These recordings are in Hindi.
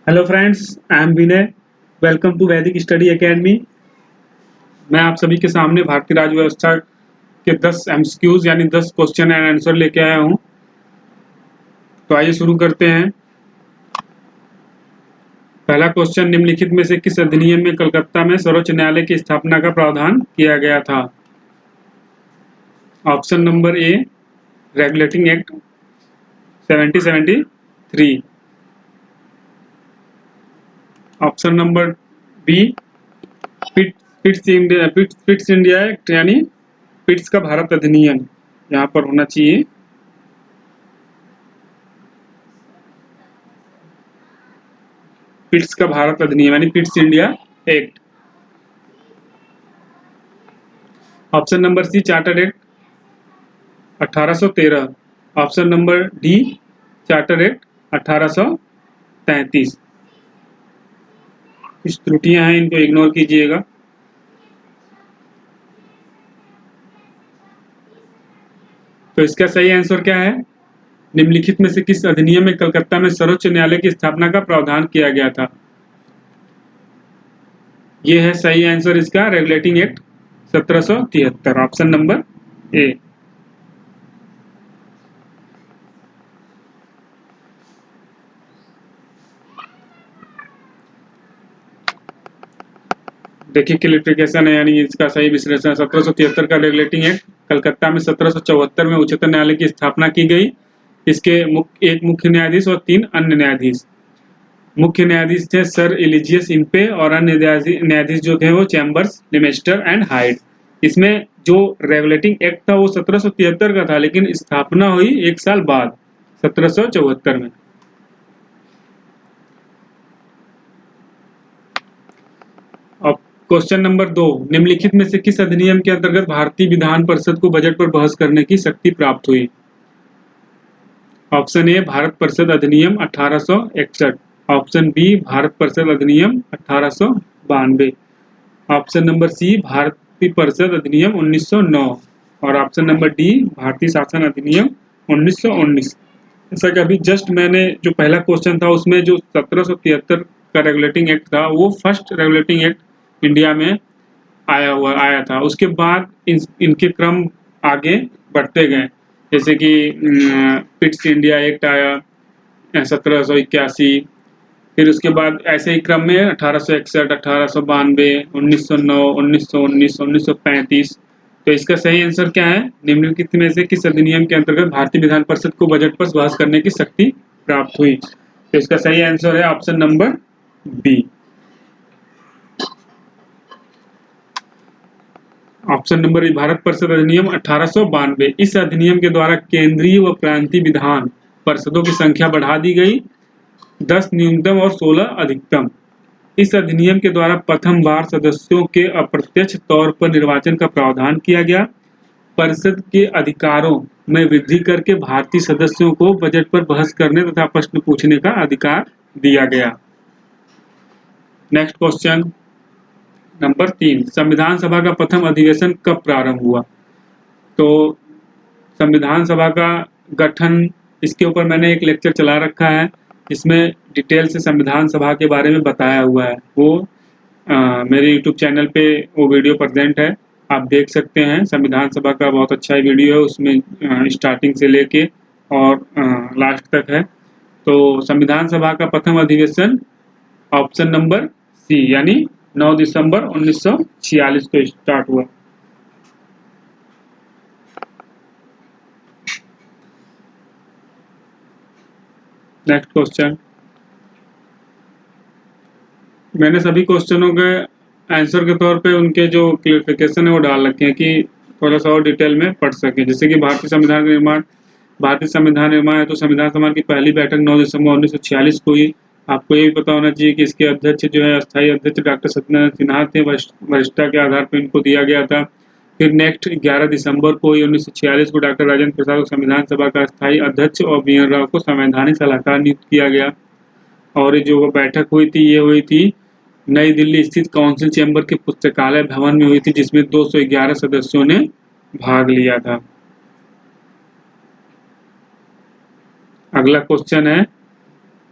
Hello friends, I am Vinay. Welcome to Vedic study academy. मैं आप सभी के सामने भारतीय राज्य व्यवस्था के 10 एमसीक्यूज यानी 10 क्वेश्चन एंड आंसर लेके आया हूं। तो आइए शुरू करते हैं। पहला क्वेश्चन, निम्नलिखित में से किस अधिनियम में कलकत्ता में सर्वोच्च न्यायालय की स्थापना का प्रावधान किया गया था? Option number A, regulating act 1773। Option number B, Pitt's India act यानी पिट्स का भारत अधिनियम यहाँ पर होना चाहिए। पिट्स का भारत अधिनियम यानी Pitt's India act. Option number C, charter act 1813। Option number D, charter act 1833। कुछ त्रुटियां हैं, इनको इग्नोर कीजिएगा। तो इसका सही आंसर क्या है? निम्नलिखित में से किस अधिनियम में कलकत्ता में सर्वोच्च न्यायालय की स्थापना का प्रावधान किया गया था? ये है सही आंसर इसका, रेगुलेटिंग एक्ट 1773। ऑप्शन नंबर ए। देखिए क्लियरिफिकेशन है, यानी इसका सही विश्लेषण। 1773 का रेगुलेटिंग एक्ट कलकत्ता में 1774 में उच्चतम न्यायालय की स्थापना की गई। इसके एक मुख्य न्यायाधीश और 3 अन्य न्यायाधीश। मुख्य न्यायाधीश थे सर एलिजियस इम्पे और अन्य न्यायाधीश जो थे वो चैम्बर्स, लेमेस्टर एंड हाइड। इसमें जो रेगुलेटिंग एक्ट था वो 1773 का था, लेकिन स्थापना हुई 1 साल बाद 1774 में। अब क्वेश्चन नंबर 2, निम्नलिखित में से किस अधिनियम के अंतर्गत भारतीय विधान परिषद को बजट पर बहस करने की शक्ति प्राप्त हुई? ऑप्शन ए, भारत परिषद अधिनियम 1861। ऑप्शन बी, भारत परिषद अधिनियम 1892। ऑप्शन नंबर सी, भारतीय परिषद अधिनियम 1909। और ऑप्शन नंबर डी, भारतीय शासन अधिनियम 1919। जैसा कि अभी जस्ट मैंने जो पहला क्वेश्चन था उसमें जो 1773 का रेगुलेटिंग एक्ट था वो फर्स्ट रेगुलेटिंग एक्ट इंडिया में आया था। उसके बाद इनके क्रम आगे बढ़ते गए, जैसे कि पिट्स इंडिया एक्ट आया 1781। फिर उसके बाद ऐसे ही क्रम में 1861, 1892, 1909, 1919, 1935। तो इसका सही आंसर क्या है? निम्नलिखित में से किस अधिनियम के अंतर्गत भारतीय विधान परिषद को बजट पर बहस करने की शक्ति प्राप्त हुई? तो इसका सही आंसर है option number B. Option number B, Bharat परिषद अधिनियम 1892। इस अधिनियम के द्वारा केंद्रीय व प्रांतीय विधान परिषदों की संख्या बढ़ा दी गई, 10 न्यूनतम और 16 अधिकतम। इस अधिनियम के द्वारा प्रथम बार सदस्यों के अप्रत्यक्ष तौर पर निर्वाचन का प्रावधान किया गया। परिषद के अधिकारों में वृद्धि करके भारतीय सदस्यों को बजट पर बहस करने तथा प्रश्न पूछने का अधिकार दिया गया। नेक्स्ट क्वेश्चन नंबर 3, संविधान सभा का प्रथम अधिवेशन कब प्रारंभ हुआ? तो संविधान सभा का गठन, इसके ऊपर मैंने एक लेक्चर चला रखा है, इसमें डिटेल से संविधान सभा के बारे में बताया हुआ है। वो मेरे यूट्यूब चैनल पे वो वीडियो प्रेजेंट है, आप देख सकते हैं। संविधान सभा का बहुत अच्छा वीडियो है, उसमें स्टार्टिंग से लेके और लास्ट तक है। तो संविधान सभा का प्रथम अधिवेशन ऑप्शन नंबर सी यानी 9 दिसंबर 1946 को स्टार्ट हुआ। नेक्स्ट क्वेश्चन, मैंने सभी क्वेश्चनों के आंसर के तौर पे उनके जो क्लियरिफिकेशन है वो डाल रखे हैं कि थोड़ा सा और डिटेल में पढ़ सकें। जैसे कि भारतीय संविधान निर्माण है तो संविधान सभा की पहली बैठक 9 दिसंबर 1946 को हुई। आपको ये भी पता होना चाहिए कि इसके अध्यक्ष जो है अस्थायी अध्यक्ष डॉक्टर सत्यनारायण सिन्हा थे, वरिष्ठता के आधार पर इनको दिया गया था। फिर नेक्स्ट 11 दिसंबर को 1946 को डॉक्टर राजेंद्र प्रसाद को संविधान सभा का अस्थायी अध्यक्ष और बी एन राव को संवैधानिक सलाहकार नियुक्त किया गया। और जो बैठक हुई थी ये हुई थी नई दिल्ली स्थित काउंसिल चैम्बर के पुस्तकालय भवन में हुई थी, जिसमें 211 सदस्यों ने भाग लिया था। अगला क्वेश्चन है,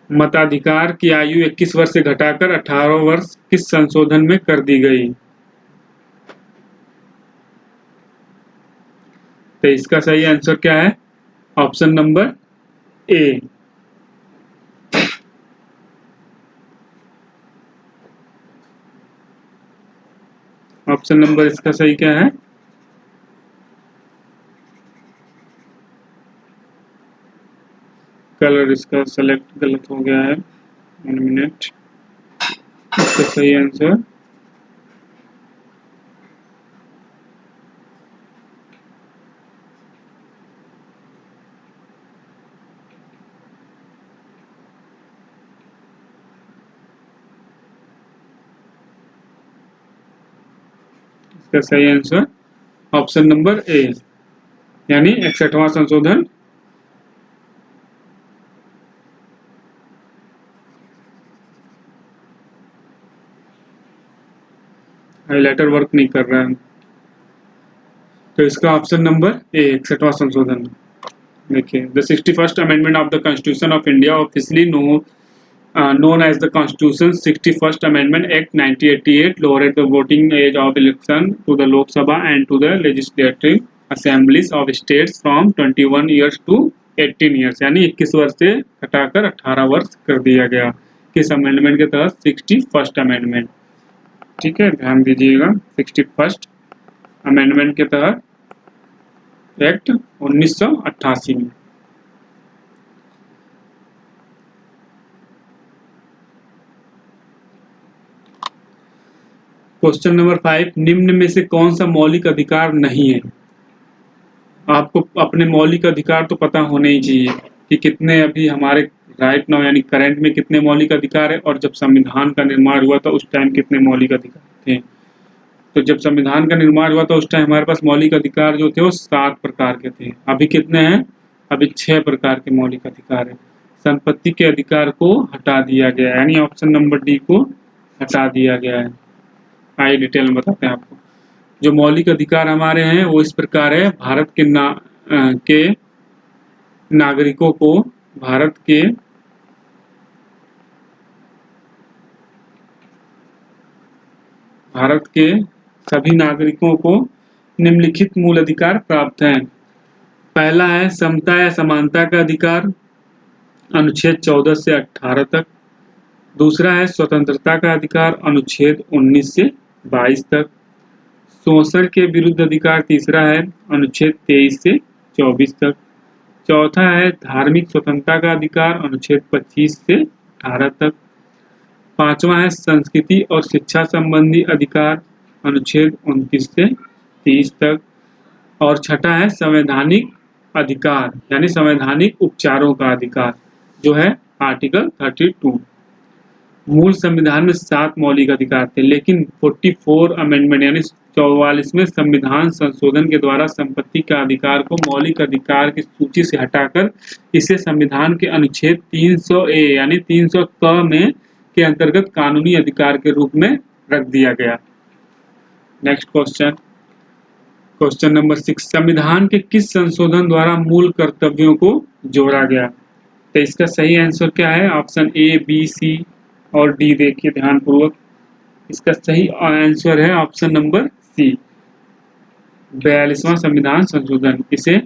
मताधिकार की आयु 21 वर्ष से घटाकर 18 वर्ष किस संशोधन में कर दी गई? तो इसका सही आंसर क्या है? ऑप्शन नंबर ए। ऑप्शन नंबर इसका सही क्या है? कलर इसका सेलेक्ट गलत हो गया है, 1 मिनट। इसका सही आंसर इसका सही आंसर ऑप्शन नंबर ए, यानी 61वां संशोधन। हाइलाइटर वर्क नहीं कर रहा है, तो इसका ऑप्शन नंबर ए 61वां संशोधन। देखिए, the 61st amendment of the constitution of India officially known as the Constitution's 61st Amendment Act 1988 lowered the voting age of election to the Lok Sabha and to the legislative assemblies of states from 21 years to 18 years, यानी 21 वर्ष से घटाकर 18 वर्ष कर दिया गया। किस अमेंडमेंट के तहत? 61st amendment. ठीक है, ध्यान दीजिएगा, 61st अमेंडमेंट के तहत एक्ट 1988 में। क्वेश्चन नंबर 5, निम्न में से कौन सा मौलिक अधिकार नहीं है? आपको अपने मौलिक अधिकार तो पता होने ही चाहिए कि कितने अभी हमारे राइट नाउ यानी करंट में कितने मौलिक अधिकार है, और जब संविधान का निर्माण हुआ था उस टाइम कितने मौलिक अधिकार थे। तो जब संविधान का निर्माण हुआ था उस टाइम हमारे पास मौलिक अधिकार जो थे वो 7 प्रकार के थे। अभी कितने हैं? अभी 6 प्रकार के मौलिक अधिकार है। संपत्ति के अधिकार को हटा दिया गया है, यानी ऑप्शन नंबर डी को हटा दिया गया है। आइए डिटेल में बताते हैं आपको। जो मौलिक अधिकार हमारे हैं वो इस प्रकार है, भारत के नागरिकों को भारत के सभी नागरिकों को निम्नलिखित मूल अधिकार प्राप्त हैं। पहला है समता या समानता का अधिकार, अनुच्छेद 14 से 18 तक। दूसरा है स्वतंत्रता का अधिकार, अनुच्छेद 19 से 22 तक। शोषण के विरुद्ध अधिकार तीसरा है, अनुच्छेद 23 से 24 तक। चौथा है धार्मिक स्वतंत्रता का अधिकार, अनुच्छेद 25 से 18 तक। पांचवा है संस्कृति और शिक्षा संबंधी अधिकार, अनुच्छेद 29 से 30 तक। और छठा है संवैधानिक अधिकार, यानी संवैधानिक उपचारों का अधिकार, जो है आर्टिकल 32। मूल संविधान में 7 मौलिक अधिकार थे, लेकिन 44 अमेंडमेंट यानी 44वें संविधान संशोधन के द्वारा संपत्ति का अधिकार को मौलिक अधिकार की सूची से हटाकर इसे संविधान के अनुच्छेद 300 ए यानी 300 क में के अंतर्गत कानूनी अधिकार के रूप में रख दिया गया। नेक्स्ट क्वेश्चन, क्वेश्चन नंबर 6, संविधान के किस संशोधन द्वारा मूल कर्तव्यों को जोड़ा गया? तो इसका सही आंसर क्या है? ऑप्शन ए, बी, सी और डी देखिए ध्यानपूर्वक। इसका सही आंसर है ऑप्शन नंबर सी, 42वां संविधान संशोधन। इसे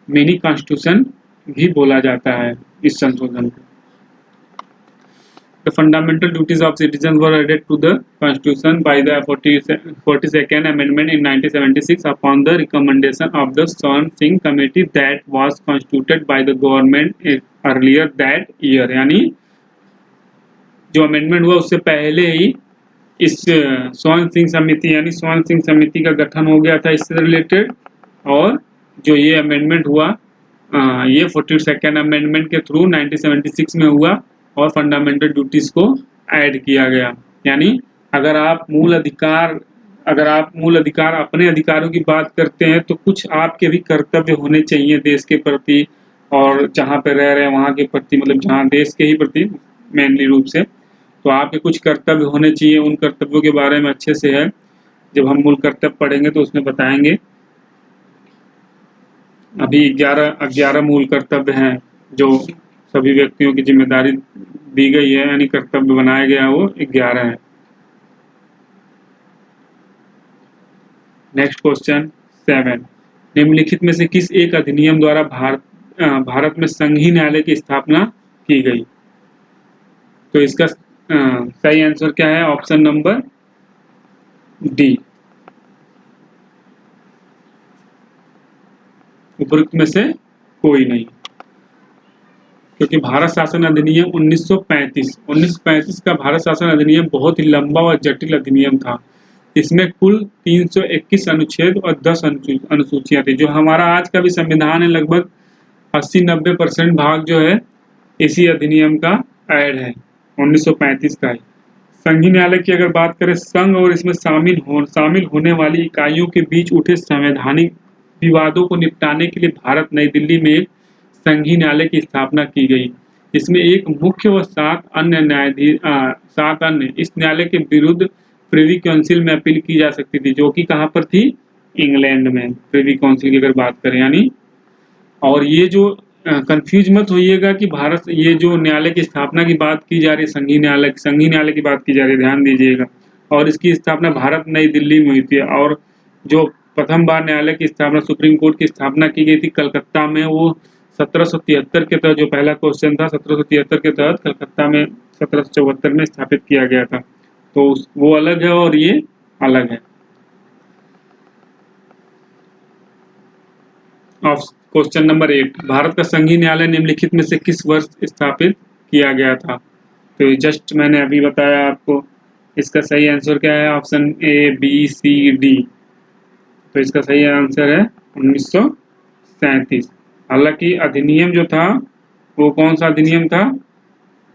मिनी कॉन्स्टिट्यूशन भी बोला जाता है इस संशोधन को। The fundamental duties of citizens were added to the Constitution by the 42nd Amendment in 1976 upon the recommendation of the Swan Singh Committee that was constituted by the government earlier that year। यानी जो अमेंडमेंट हुआ उससे पहले ही इस स्वर्ण सिंह समिति यानी स्वर्ण सिंह समिति का गठन हो गया था इससे रिलेटेड, और जो ये अमेंडमेंट हुआ ये 42nd अमेंडमेंट के थ्रू 1976 में हुआ और फंडामेंटल ड्यूटीज को ऐड किया गया। यानी अगर आप मूल अधिकार अपने अधिकारों की बात करते हैं तो कुछ आपके भी कर्तव्य होने चाहिए देश के प्रति, और जहाँ पे रह रहे हैं वहाँ के प्रति, मतलब जहाँ देश के ही प्रति मेनली रूप से, तो आपके कुछ कर्तव्य होने चाहिए। उन कर्तव्यों के बारे में अच्छे से है, जब हम मूल कर्तव्य पढ़ेंगे तो उसमें बताएंगे। अभी 11 मूल कर्तव्य हैं जो सभी व्यक्तियों की जिम्मेदारी दी गई है, यानी कर्तव्य बनाया गया वो 11 है। नेक्स्ट क्वेश्चन 7, निम्नलिखित में से किस एक अधिनियम द्वारा भारत में संघीय न्यायालय की स्थापना की गई? तो इसका सही आंसर क्या है? ऑप्शन नंबर डी, उपरोक्त में से कोई नहीं, क्योंकि भारत शासन अधिनियम 1935 का भारत शासन अधिनियम बहुत ही लंबा और जटिल अधिनियम था। इसमें कुल 321 अनुच्छेद और 10 अनुसूचियां थी। जो हमारा आज का भी संविधान है, लगभग 80-90% भाग जो है इसी अधिनियम का ऐड है, 1935 का है। संघीय न्यायालय की अगर बात करें, संघ और इसमें शामिल होने वाली इकाइयों के बीच उठे संवैधानिक विवादों को निपटाने के लिए भारत नई दिल्ली में एक संघीय न्यायालय की स्थापना की गई। इसमें एक मुख्य व 7 अन्य इस न्यायालय के विरुद्ध प्रिवी काउंसिल में अपील की जा सकती थी, जो कि कहाँ पर थी? इंग्लैंड में प्रिवी काउंसिल की अगर बात करें, यानी। और ये जो कंफ्यूज मत होइएगा कि भारत, ये जो न्यायालय की स्थापना की बात की जा रही है, संघीय न्यायालय की बात की जा रही है, ध्यान दीजिएगा। और इसकी स्थापना भारत नई दिल्ली में हुई थी। और जो प्रथम बार न्यायालय की स्थापना, सुप्रीम कोर्ट की स्थापना की गई थी कलकत्ता में, वो 1773 के तहत, जो पहला क्वेश्चन था 1773 के तहत कलकत्ता में 1774 में स्थापित किया गया था। तो वो अलग है और ये अलग है। क्वेश्चन नंबर 8, भारत का संघीय न्यायालय निम्नलिखित में से किस वर्ष स्थापित किया गया था? तो जस्ट मैंने अभी बताया आपको। इसका सही आंसर क्या है? Option A, B, C, D. तो इसका सही आंसर है 1937। हालांकि अधिनियम जो था वो कौन सा अधिनियम था?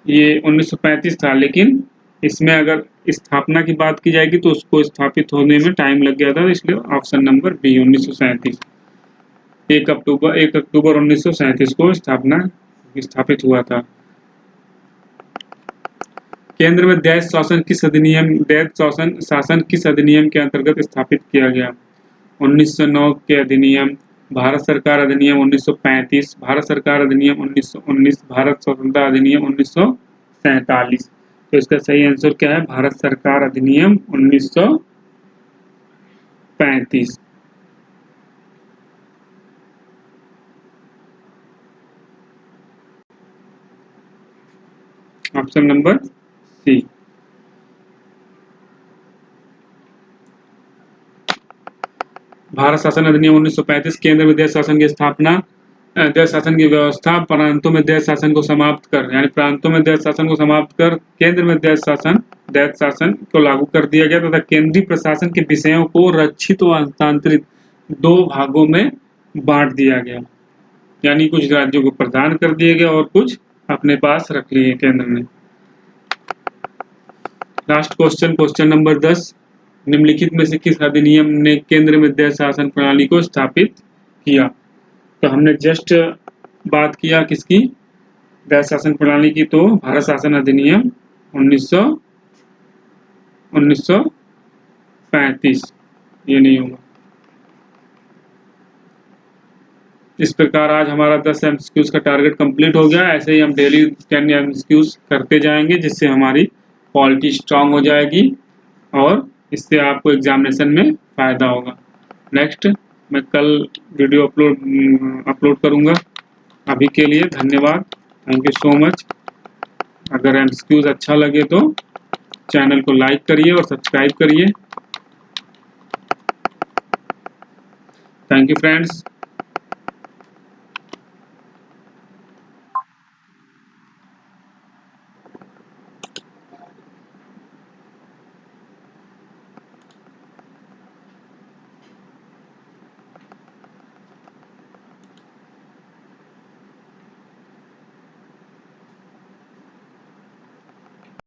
ये 1935 था, लेकिन इसमें अगर स्थापना की बात की जाएगी तो उसको स्थापित होने में टाइम लग गया था, इसलिए ऑप्शन नंबर बी, 1937। 1 अक्टूबर 1937 को स्थापित हुआ था। केंद्र में दैत शासन किस अधिनियम के अंतर्गत स्थापित किया गया? 1909 के अधिनियम, भारत सरकार अधिनियम 1935, भारत सरकार अधिनियम 1919, भारत स्वतंत्रता अधिनियम 1947। तो इसका सही आंसर क्या है? भारत सरकार अधिनियम 1935। ऑप्शन नंबर सी। भारत शासन अधिनियम 1935 केंद्र में दैत शासन की स्थापना, दैत शासन की व्यवस्था, प्रांतों में दैत शासन को समाप्त कर, यानी प्रांतों में दैत शासन को समाप्त कर केंद्र में दैत शासन को लागू कर दिया गया तथा केंद्रीय प्रशासन के विषयों को रक्षित व हस्तांतरित 2 भागों में बांट दिया गया, यानी कुछ राज्यों को प्रदान कर दिया गया और कुछ अपने पास रख लिए केंद्र ने। लास्ट क्वेश्चन नंबर 10, निम्नलिखित में से किस अधिनियम ने केंद्र में दैत शासन प्रणाली को स्थापित किया? तो हमने जस्ट बात किया किसकी? दैत शासन प्रणाली की। तो भारत शासन अधिनियम 1935, ये नहीं होगा। इस प्रकार आज हमारा 10 MCQs का टारगेट कंप्लीट हो गया। ऐसे ही हम डेली 10 MCQs करते जाएंगे, जिससे हमारी क्वालिटी स्ट्रांग हो जाएगी और इससे आपको एग्जामिनेशन में फ़ायदा होगा। नेक्स्ट मैं कल वीडियो अपलोड करूँगा। अभी के लिए धन्यवाद, थैंक यू सो मच। अगर MCQs अच्छा लगे तो चैनल को लाइक करिए और सब्सक्राइब करिए। Thank you friends.